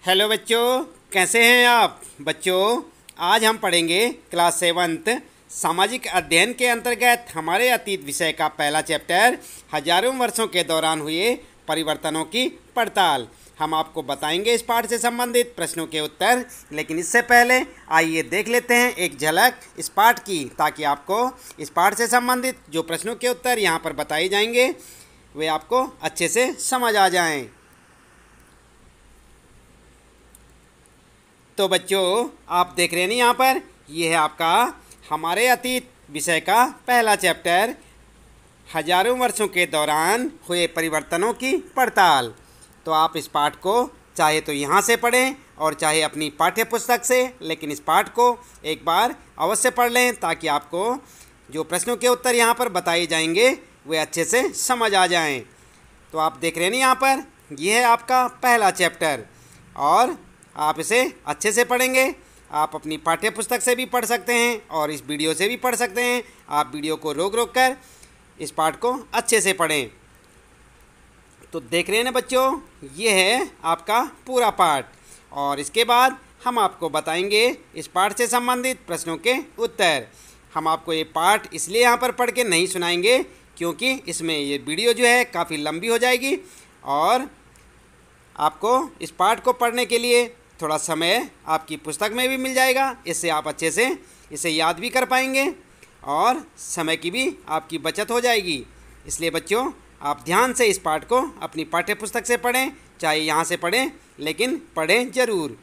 Hello बच्चों, कैसे हैं आप बच्चों। आज हम पढ़ेंगे क्लास 7th सामाजिक अध्ययन के अंतर्गत हमारे अतीत विषय का पहला चैप्टर हजारों वर्षों के दौरान हुए परिवर्तनों की पड़ताल। हम आपको बताएंगे इस पाठ से संबंधित प्रश्नों के उत्तर, लेकिन इससे पहले आइए देख लेते हैं एक झलक इस पाठ की, ताकि आपको इस पाठ से संबंधित जो प्रश्नों के उत्तर यहाँ पर बताए जाएंगे वे आपको अच्छे से समझ आ जाएं। तो बच्चों, आप देख रहे हैं यहाँ पर, ये है आपका हमारे अतीत विषय का पहला चैप्टर हजारों वर्षों के दौरान हुए परिवर्तनों की पड़ताल। तो आप इस पाठ को चाहे तो यहाँ से पढ़ें और चाहे अपनी पाठ्य पुस्तक से, लेकिन इस पाठ को एक बार अवश्य पढ़ लें ताकि आपको जो प्रश्नों के उत्तर यहाँ पर बताए जाएंगे वे अच्छे से समझ आ जाएं। तो आप देख रहे हैं यहाँ पर, यह है आपका पहला चैप्टर और आप इसे अच्छे से पढ़ेंगे। आप अपनी पाठ्य पुस्तक से भी पढ़ सकते हैं और इस वीडियो से भी पढ़ सकते हैं। आप वीडियो को रोक रोक कर इस पाठ को अच्छे से पढ़ें। तो देख रहे हैं ना बच्चों, ये है आपका पूरा पाठ और इसके बाद हम आपको बताएंगे इस पाठ से संबंधित प्रश्नों के उत्तर। हम आपको ये पाठ इसलिए यहाँ पर पढ़ के नहीं सुनाएंगे क्योंकि इसमें ये वीडियो जो है काफ़ी लंबी हो जाएगी और आपको इस पाठ को पढ़ने के लिए थोड़ा समय आपकी पुस्तक में भी मिल जाएगा। इससे आप अच्छे से इसे याद भी कर पाएंगे और समय की भी आपकी बचत हो जाएगी। इसलिए बच्चों, आप ध्यान से इस पाठ को अपनी पाठ्य पुस्तक से पढ़ें, चाहे यहाँ से पढ़ें, लेकिन पढ़ें ज़रूर।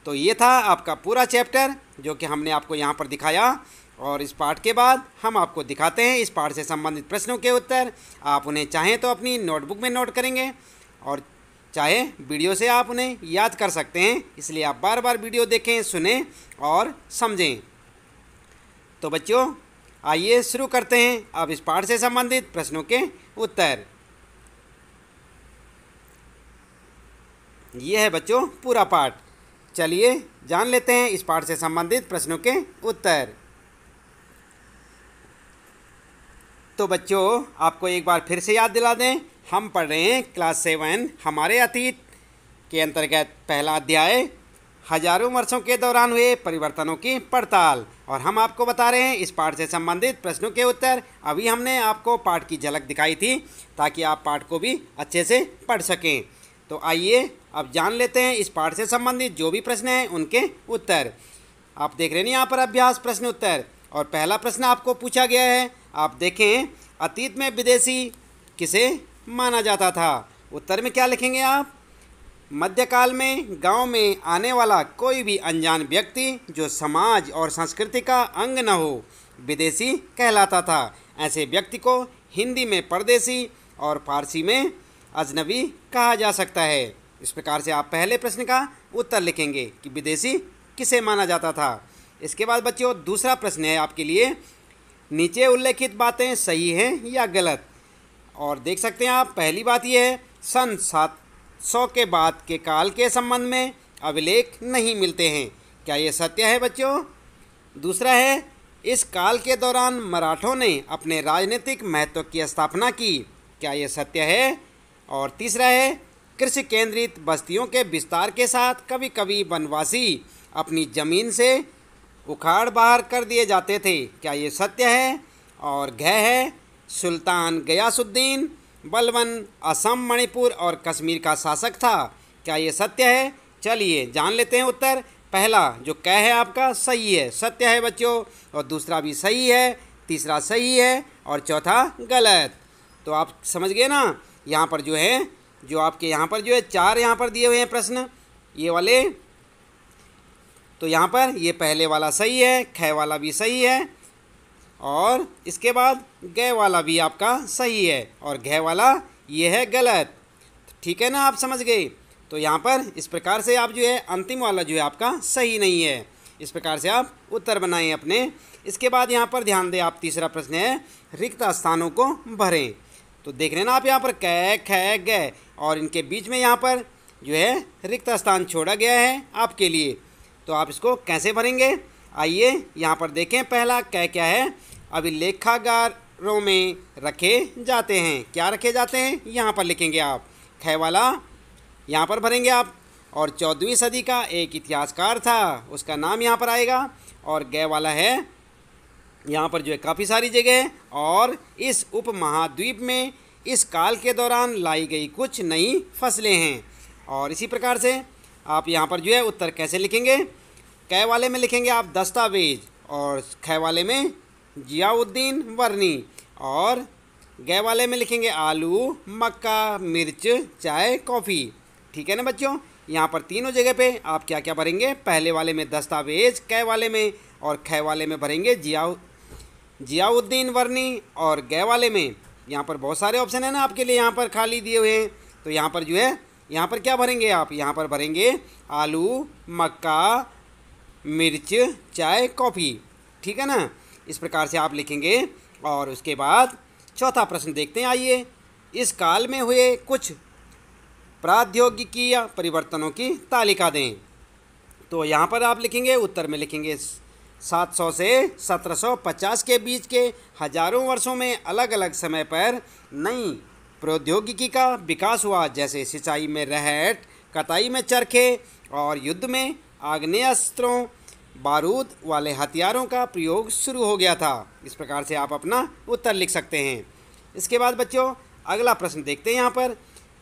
तो ये था आपका पूरा चैप्टर जो कि हमने आपको यहाँ पर दिखाया और इस पाठ के बाद हम आपको दिखाते हैं इस पाठ से संबंधित प्रश्नों के उत्तर। आप उन्हें चाहें तो अपनी नोटबुक में नोट करेंगे और चाहे वीडियो से आप उन्हें याद कर सकते हैं। इसलिए आप बार बार वीडियो देखें, सुनें और समझें। तो बच्चों, आइए शुरू करते हैं अब इस पाठ से संबंधित प्रश्नों के उत्तर। ये है बच्चों पूरा पाठ। चलिए जान लेते हैं इस पाठ से संबंधित प्रश्नों के उत्तर। तो बच्चों, आपको एक बार फिर से याद दिला दें, हम पढ़ रहे हैं क्लास 7 हमारे अतीत के अंतर्गत पहला अध्याय हजारों वर्षों के दौरान हुए परिवर्तनों की पड़ताल और हम आपको बता रहे हैं इस पाठ से संबंधित प्रश्नों के उत्तर। अभी हमने आपको पाठ की झलक दिखाई थी ताकि आप पाठ को भी अच्छे से पढ़ सकें। तो आइए अब जान लेते हैं इस पाठ से संबंधित जो भी प्रश्न हैं उनके उत्तर। आप देख रहे हैं यहाँ पर अभ्यास प्रश्न उत्तर और पहला प्रश्न आपको पूछा गया है। आप देखें, अतीत में विदेशी किसे माना जाता था। उत्तर में क्या लिखेंगे आप? मध्यकाल में गांव में आने वाला कोई भी अनजान व्यक्ति जो समाज और संस्कृति का अंग न हो विदेशी कहलाता था। ऐसे व्यक्ति को हिंदी में परदेशी और फारसी में अजनबी कहा जा सकता है। इस प्रकार से आप पहले प्रश्न का उत्तर लिखेंगे कि विदेशी किसे माना जाता था। इसके बाद बच्चों, दूसरा प्रश्न है आपके लिए, नीचे उल्लेखित बातें सही हैं या गलत। और देख सकते हैं आप, पहली बात यह है, सन 700 के बाद के काल के संबंध में अभिलेख नहीं मिलते हैं। क्या ये सत्य है बच्चों? दूसरा है, इस काल के दौरान मराठों ने अपने राजनीतिक महत्व की स्थापना की। क्या ये सत्य है? और तीसरा है, कृषि केंद्रित बस्तियों के विस्तार के साथ कभी कभी वनवासी अपनी ज़मीन से उखाड़ बाहर कर दिए जाते थे। क्या ये सत्य है? और घ है, सुल्तान गयासुद्दीन बलबन असम, मणिपुर और कश्मीर का शासक था। क्या ये सत्य है? चलिए जान लेते हैं उत्तर। पहला जो क है आपका सही है, सत्य है बच्चों, और दूसरा भी सही है, तीसरा सही है और चौथा गलत। तो आप समझ गए ना। यहाँ पर जो है, जो आपके यहाँ पर जो है 4 यहाँ पर दिए हुए हैं प्रश्न, ये वाले। तो यहाँ पर ये पहले वाला सही है, ख वाला भी सही है और इसके बाद ग वाला भी आपका सही है और घ वाला ये है गलत। ठीक है ना, आप समझ गए। तो यहाँ पर इस प्रकार से आप जो है अंतिम वाला जो है आपका सही नहीं है। इस प्रकार से आप उत्तर बनाएं अपने। इसके बाद यहाँ पर ध्यान दें आप, तीसरा प्रश्न है, रिक्त स्थानों को भरें। तो देख रहे हैं ना आप, यहाँ पर क ख ग और इनके बीच में यहाँ पर जो है रिक्त स्थान छोड़ा गया है आपके लिए। तो आप इसको कैसे भरेंगे? आइए यहाँ पर देखें, पहला क क्या है, अभिलेखागारों में रखे जाते हैं। क्या रखे जाते हैं? यहाँ पर लिखेंगे आप। ख वाला यहाँ पर भरेंगे आप। और 14वीं सदी का एक इतिहासकार था, उसका नाम यहाँ पर आएगा। और गए वाला है यहाँ पर जो है काफ़ी सारी जगह है। और इस उपमहाद्वीप में इस काल के दौरान लाई गई कुछ नई फसलें हैं। और इसी प्रकार से आप यहाँ पर जो है उत्तर कैसे लिखेंगे, कै वाले में लिखेंगे आप दस्तावेज, और खै वाले में जियाउद्दीन वर्नी, और गै वाले में लिखेंगे आलू, मक्का, मिर्च, चाय, कॉफ़ी। ठीक है ना बच्चों, यहाँ पर तीनों जगह पे आप क्या क्या भरेंगे, पहले वाले में दस्तावेज, कै वाले में, और खै वाले में भरेंगे जियाउद्दीन वर्नी, और गै वाले में यहाँ पर बहुत सारे ऑप्शन है ना आपके लिए यहाँ पर खाली दिए हुए हैं। तो यहाँ पर जो है यहाँ पर क्या भरेंगे आप, यहाँ पर भरेंगे आलू, मक्का, मिर्च, चाय, कॉफ़ी। ठीक है ना, इस प्रकार से आप लिखेंगे। और उसके बाद चौथा प्रश्न देखते हैं, आइए। इस काल में हुए कुछ प्रौद्योगिकीय परिवर्तनों की तालिका दें। तो यहाँ पर आप लिखेंगे, उत्तर में लिखेंगे 700 से 1750 के बीच के हजारों वर्षों में अलग अलग समय पर नई प्रौद्योगिकी का विकास हुआ, जैसे सिंचाई में रहट, कटाई में चरखे, और युद्ध में आग्नेयास्त्रों, बारूद वाले हथियारों का प्रयोग शुरू हो गया था। इस प्रकार से आप अपना उत्तर लिख सकते हैं। इसके बाद बच्चों अगला प्रश्न देखते हैं। यहाँ पर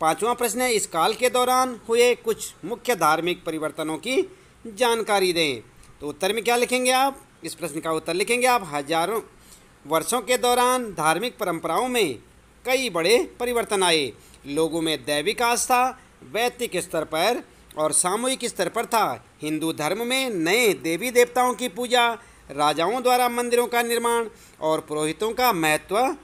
पांचवा प्रश्न है, इस काल के दौरान हुए कुछ मुख्य धार्मिक परिवर्तनों की जानकारी दें। तो उत्तर में क्या लिखेंगे आप, इस प्रश्न का उत्तर लिखेंगे आप, हजारों वर्षों के दौरान धार्मिक परंपराओं में कई बड़े परिवर्तन आए। लोगों में दैविक आस्था वैयक्तिक स्तर पर और सामूहिक स्तर पर था। हिंदू धर्म में नए देवी देवताओं की पूजा, राजाओं द्वारा मंदिरों का निर्माण, और पुरोहितों का महत्व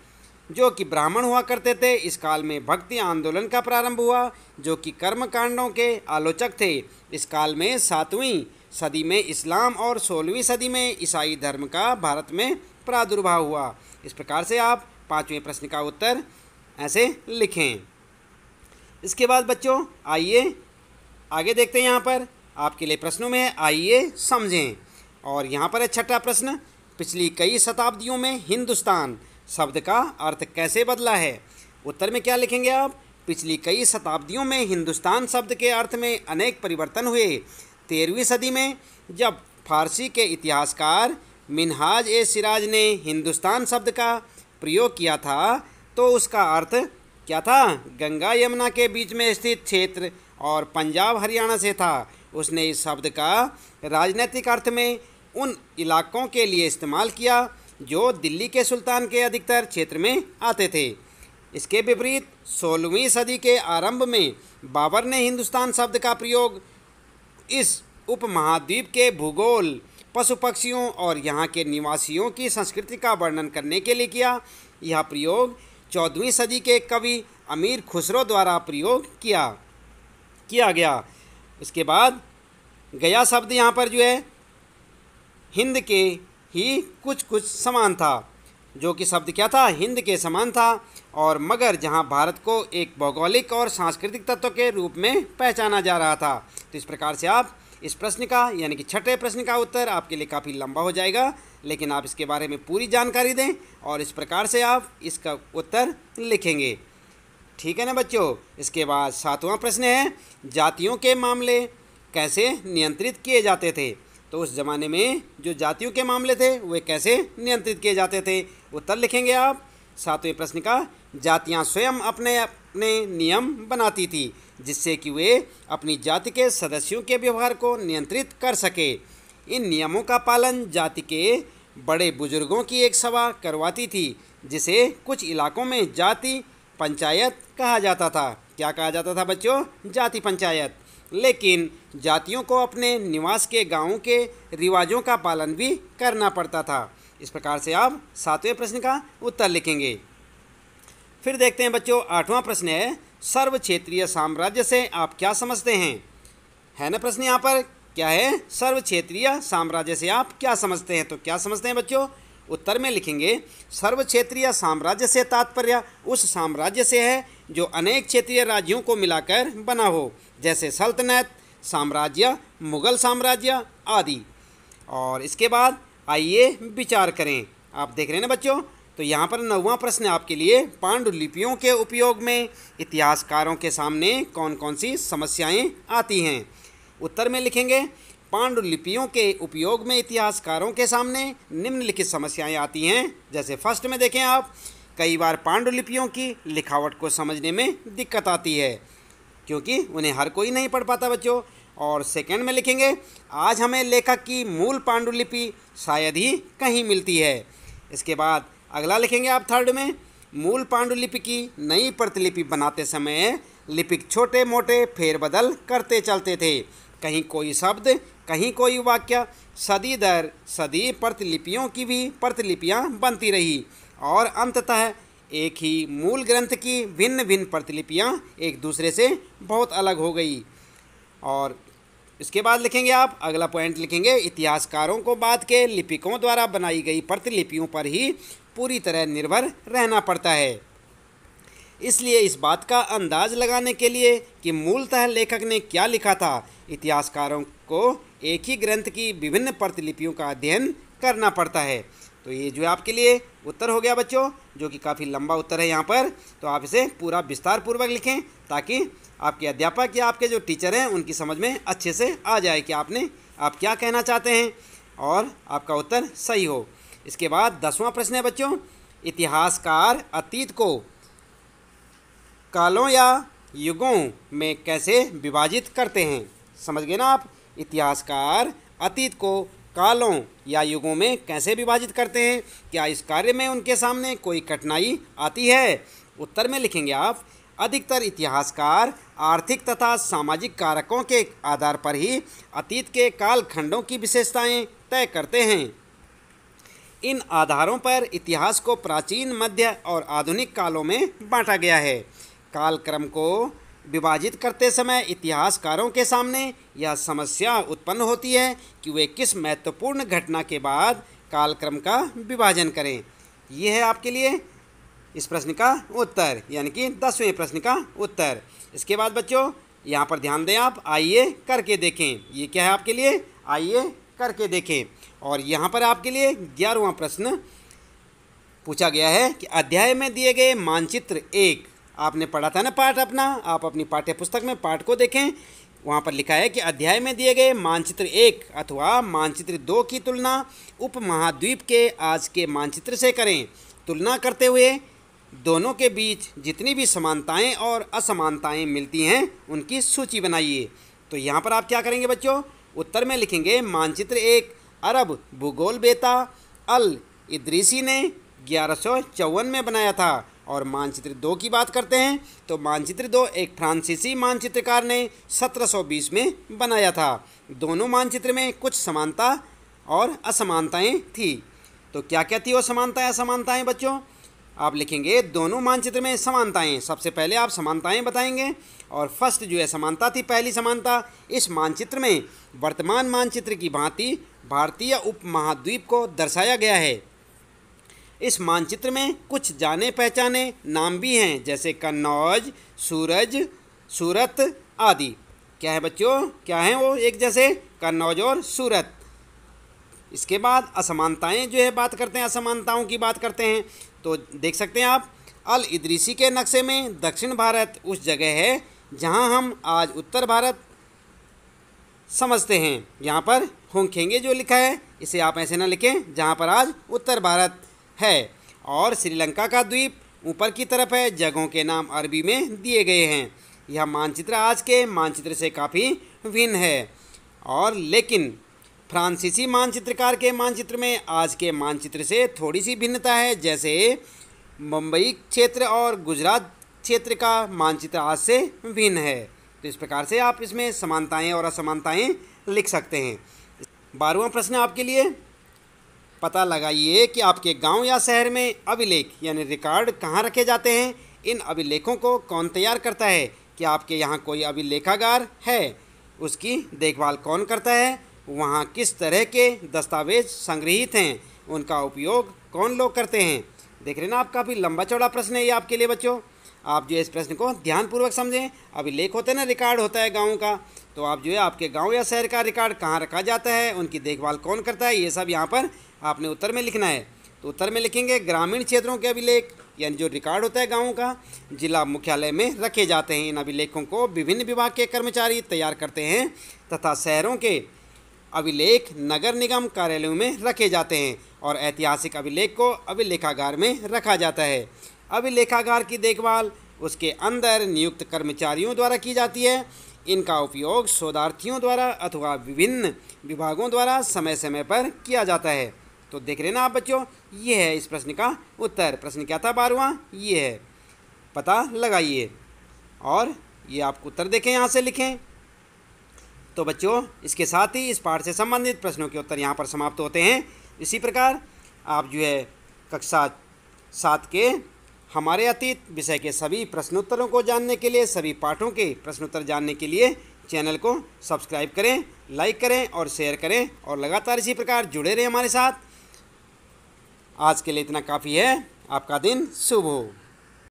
जो कि ब्राह्मण हुआ करते थे। इस काल में भक्ति आंदोलन का प्रारंभ हुआ, जो कि कर्म कांडों के आलोचक थे। इस काल में 7वीं सदी में इस्लाम और 16वीं सदी में ईसाई धर्म का भारत में प्रादुर्भाव हुआ। इस प्रकार से आप पांचवें प्रश्न का उत्तर ऐसे लिखें। इसके बाद बच्चों आइए आगे देखते हैं। यहाँ पर आपके लिए प्रश्नों में है, आइए समझें। और यहाँ पर है छठा प्रश्न, पिछली कई शताब्दियों में हिंदुस्तान शब्द का अर्थ कैसे बदला है। उत्तर में क्या लिखेंगे आप, पिछली कई शताब्दियों में हिंदुस्तान शब्द के अर्थ में अनेक परिवर्तन हुए। 13वीं सदी में जब फारसी के इतिहासकार मिनहाज ए सिराज ने हिंदुस्तान शब्द का प्रयोग किया था, तो उसका अर्थ क्या था, गंगा यमुना के बीच में स्थित क्षेत्र और पंजाब हरियाणा से था। उसने इस शब्द का राजनीतिक अर्थ में उन इलाकों के लिए इस्तेमाल किया जो दिल्ली के सुल्तान के अधिकतर क्षेत्र में आते थे। इसके विपरीत 16वीं सदी के आरंभ में बाबर ने हिंदुस्तान शब्द का प्रयोग इस उपमहाद्वीप के भूगोल, पशु पक्षियों और यहाँ के निवासियों की संस्कृति का वर्णन करने के लिए किया। यह प्रयोग 14वीं सदी के कवि अमीर खुसरो द्वारा प्रयोग किया गया। इसके बाद गया शब्द यहाँ पर जो है हिंद के ही कुछ समान था, जो कि शब्द क्या था, हिंद के समान था। और मगर जहाँ भारत को एक भौगोलिक और सांस्कृतिक तत्व के रूप में पहचाना जा रहा था। तो इस प्रकार से आप इस प्रश्न का यानी कि छठे प्रश्न का उत्तर आपके लिए काफ़ी लंबा हो जाएगा, लेकिन आप इसके बारे में पूरी जानकारी दें और इस प्रकार से आप इसका उत्तर लिखेंगे। ठीक है ना बच्चों। इसके बाद 7वां प्रश्न है, जातियों के मामले कैसे नियंत्रित किए जाते थे। तो उस ज़माने में जो जातियों के मामले थे वे कैसे नियंत्रित किए जाते थे। उत्तर लिखेंगे आप 7वें प्रश्न का, जातियां स्वयं अपने अपने नियम बनाती थी जिससे कि वे अपनी जाति के सदस्यों के व्यवहार को नियंत्रित कर सके। इन नियमों का पालन जाति के बड़े बुजुर्गों की एक सभा करवाती थी, जिसे कुछ इलाकों में जाति पंचायत कहा जाता था। क्या कहा जाता था बच्चों, जाति पंचायत। लेकिन जातियों को अपने निवास के गांवों के रिवाजों का पालन भी करना पड़ता था। इस प्रकार से आप 7वें प्रश्न का उत्तर लिखेंगे। फिर देखते हैं बच्चों 8वां प्रश्न है, सर्व क्षेत्रीय साम्राज्य से आप क्या समझते हैं। है ना प्रश्न यहाँ पर, क्या है, सर्व क्षेत्रीय साम्राज्य से आप क्या समझते हैं। तो क्या समझते हैं बच्चों, उत्तर में लिखेंगे सर्व क्षेत्रीय साम्राज्य से तात्पर्य उस साम्राज्य से है जो अनेक क्षेत्रीय राज्यों को मिलाकर बना हो, जैसे सल्तनत, साम्राज्य, मुगल साम्राज्य आदि। और इसके बाद आइए विचार करें। आप देख रहे हैं ना बच्चों, तो यहाँ पर 9वां प्रश्न आपके लिए, पांडुलिपियों के उपयोग में इतिहासकारों के सामने कौन कौन सी समस्याएं आती हैं। उत्तर में लिखेंगे, पांडुलिपियों के उपयोग में इतिहासकारों के सामने निम्नलिखित समस्याएं आती हैं। जैसे फर्स्ट में देखें आप, कई बार पांडुलिपियों की लिखावट को समझने में दिक्कत आती है क्योंकि उन्हें हर कोई नहीं पढ़ पाता बच्चों। और सेकंड में लिखेंगे, आज हमें लेखक की मूल पांडुलिपि शायद ही कहीं मिलती है। इसके बाद अगला लिखेंगे आप थर्ड में, मूल पांडुलिपि की नई प्रतिलिपि बनाते समय लिपिक छोटे मोटे फेरबदल करते चलते थे, कहीं कोई शब्द कहीं कोई वाक्य, सदी दर सदी प्रतिलिपियों की भी प्रतिलिपियां बनती रही और अंततः एक ही मूल ग्रंथ की भिन्न भिन्न प्रतिलिपियां एक दूसरे से बहुत अलग हो गई। और इसके बाद लिखेंगे आप अगला पॉइंट लिखेंगे, इतिहासकारों को बाद के लिपिकों द्वारा बनाई गई प्रतिलिपियों पर ही पूरी तरह निर्भर रहना पड़ता है। इसलिए इस बात का अंदाज लगाने के लिए कि मूलतः लेखक ने क्या लिखा था, इतिहासकारों को एक ही ग्रंथ की विभिन्न प्रतिलिपियों का अध्ययन करना पड़ता है। तो ये जो आपके लिए उत्तर हो गया बच्चों, जो कि काफ़ी लंबा उत्तर है यहाँ पर, तो आप इसे पूरा विस्तार पूर्वक लिखें ताकि आपके अध्यापक या आपके जो टीचर हैं उनकी समझ में अच्छे से आ जाए कि आप क्या कहना चाहते हैं और आपका उत्तर सही हो। इसके बाद 10वां प्रश्न है बच्चों, इतिहासकार अतीत को कालों या युगों में कैसे विभाजित करते हैं। समझ गए ना आप, इतिहासकार अतीत को कालों या युगों में कैसे विभाजित करते हैं, क्या इस कार्य में उनके सामने कोई कठिनाई आती है। उत्तर में लिखेंगे आप, अधिकतर इतिहासकार आर्थिक तथा सामाजिक कारकों के आधार पर ही अतीत के कालखंडों की विशेषताएं तय करते हैं। इन आधारों पर इतिहास को प्राचीन, मध्य और आधुनिक कालों में बांटा गया है। कालक्रम को विभाजित करते समय इतिहासकारों के सामने यह समस्या उत्पन्न होती है कि वे किस महत्वपूर्ण घटना के बाद कालक्रम का विभाजन करें। यह है आपके लिए इस प्रश्न का उत्तर, यानी कि 10वें प्रश्न का उत्तर। इसके बाद बच्चों यहाँ पर ध्यान दें आप, आइए करके देखें। ये क्या है आपके लिए, आइए करके देखें। और यहाँ पर आपके लिए 11वां प्रश्न पूछा गया है कि अध्याय में दिए गए मानचित्र 1, आपने पढ़ा था ना पाठ अपना, आप अपनी पाठ्य पुस्तक में पाठ को देखें। वहाँ पर लिखा है कि अध्याय में दिए गए मानचित्र 1 अथवा मानचित्र 2 की तुलना उपमहाद्वीप के आज के मानचित्र से करें। तुलना करते हुए दोनों के बीच जितनी भी समानताएं और असमानताएं मिलती हैं उनकी सूची बनाइए। तो यहाँ पर आप क्या करेंगे बच्चों, उत्तर में लिखेंगे, मानचित्र 1 अरब भूगोलवेत्ता अल इदरीसी ने 1154 में बनाया था। और मानचित्र 2 की बात करते हैं तो मानचित्र 2 एक फ्रांसीसी मानचित्रकार ने 1720 में बनाया था। दोनों मानचित्र में कुछ समानता और असमानताएं थी। तो क्या क्या थी वो समानताएं असमानताएं बच्चों, आप लिखेंगे दोनों मानचित्र में समानताएं। सबसे पहले आप समानताएं बताएंगे और फर्स्ट जो है समानता थी, पहली समानता, इस मानचित्र में वर्तमान मानचित्र की भांति भारतीय उपमहाद्वीप को दर्शाया गया है। इस मानचित्र में कुछ जाने पहचाने नाम भी हैं, जैसे कन्नौज, सूरज, सूरत आदि। क्या है बच्चों, क्या हैं वो एक जैसे, कन्नौज और सूरत। इसके बाद असमानताएं जो है बात करते हैं, असमानताओं की बात करते हैं। तो देख सकते हैं आप, अल इदरीसी के नक्शे में दक्षिण भारत उस जगह है जहां हम आज उत्तर भारत समझते हैं। यहाँ पर होंगखेंगे जो लिखा है इसे आप ऐसे ना लिखें, जहाँ पर आज उत्तर भारत है। और श्रीलंका का द्वीप ऊपर की तरफ है, जगहों के नाम अरबी में दिए गए हैं। यह मानचित्र आज के मानचित्र से काफ़ी भिन्न है। और लेकिन फ्रांसीसी मानचित्रकार के मानचित्र में आज के मानचित्र से थोड़ी सी भिन्नता है, जैसे मुंबई क्षेत्र और गुजरात क्षेत्र का मानचित्र आज से भिन्न है। तो इस प्रकार से आप इसमें समानताएं और असमानताएं लिख सकते हैं। 12वां प्रश्न आपके लिए, पता लगाइए कि आपके गांव या शहर में अभिलेख यानी रिकॉर्ड कहाँ रखे जाते हैं। इन अभिलेखों को कौन तैयार करता है, क्या आपके यहाँ कोई अभिलेखागार है, उसकी देखभाल कौन करता है, वहाँ किस तरह के दस्तावेज संग्रहित हैं, उनका उपयोग कौन लोग करते हैं। देख रहे ना आप, काफ़ी लंबा चौड़ा प्रश्न है ये आपके लिए बच्चों। आप जो है इस प्रश्न को ध्यानपूर्वक समझें। अभिलेख होते हैं ना, रिकॉर्ड होता है गाँव का, तो आप जो है आपके गांव या शहर का रिकॉर्ड कहाँ रखा जाता है, उनकी देखभाल कौन करता है, ये सब यहाँ पर आपने उत्तर में लिखना है। तो उत्तर में लिखेंगे ग्रामीण क्षेत्रों के अभिलेख, यानी जो रिकॉर्ड होता है गाँव का, जिला मुख्यालय में रखे जाते हैं। इन अभिलेखों को विभिन्न विभाग के कर्मचारी तैयार करते हैं तथा शहरों के अभिलेख नगर निगम कार्यालयों में रखे जाते हैं और ऐतिहासिक अभिलेख को अभिलेखागार में रखा जाता है। अभिलेखागार की देखभाल उसके अंदर नियुक्त कर्मचारियों द्वारा की जाती है। इनका उपयोग शोधार्थियों द्वारा अथवा विभिन्न विभागों द्वारा समय समय पर किया जाता है। तो देख रहे ना आप बच्चों, ये है इस प्रश्न का उत्तर। प्रश्न क्या था 12वां, ये है, पता लगाइए। और ये आपको उत्तर देखें, यहाँ से लिखें। तो बच्चों इसके साथ ही इस पाठ से संबंधित प्रश्नों के उत्तर यहाँ पर समाप्त होते हैं। इसी प्रकार आप जो है कक्षा 7 के हमारे अतीत विषय के सभी प्रश्नोत्तरों को जानने के लिए, सभी पाठों के प्रश्नोत्तर जानने के लिए चैनल को सब्सक्राइब करें, लाइक करें और शेयर करें और लगातार इसी प्रकार जुड़े रहें हमारे साथ। आज के लिए इतना काफ़ी है। आपका दिन शुभ हो।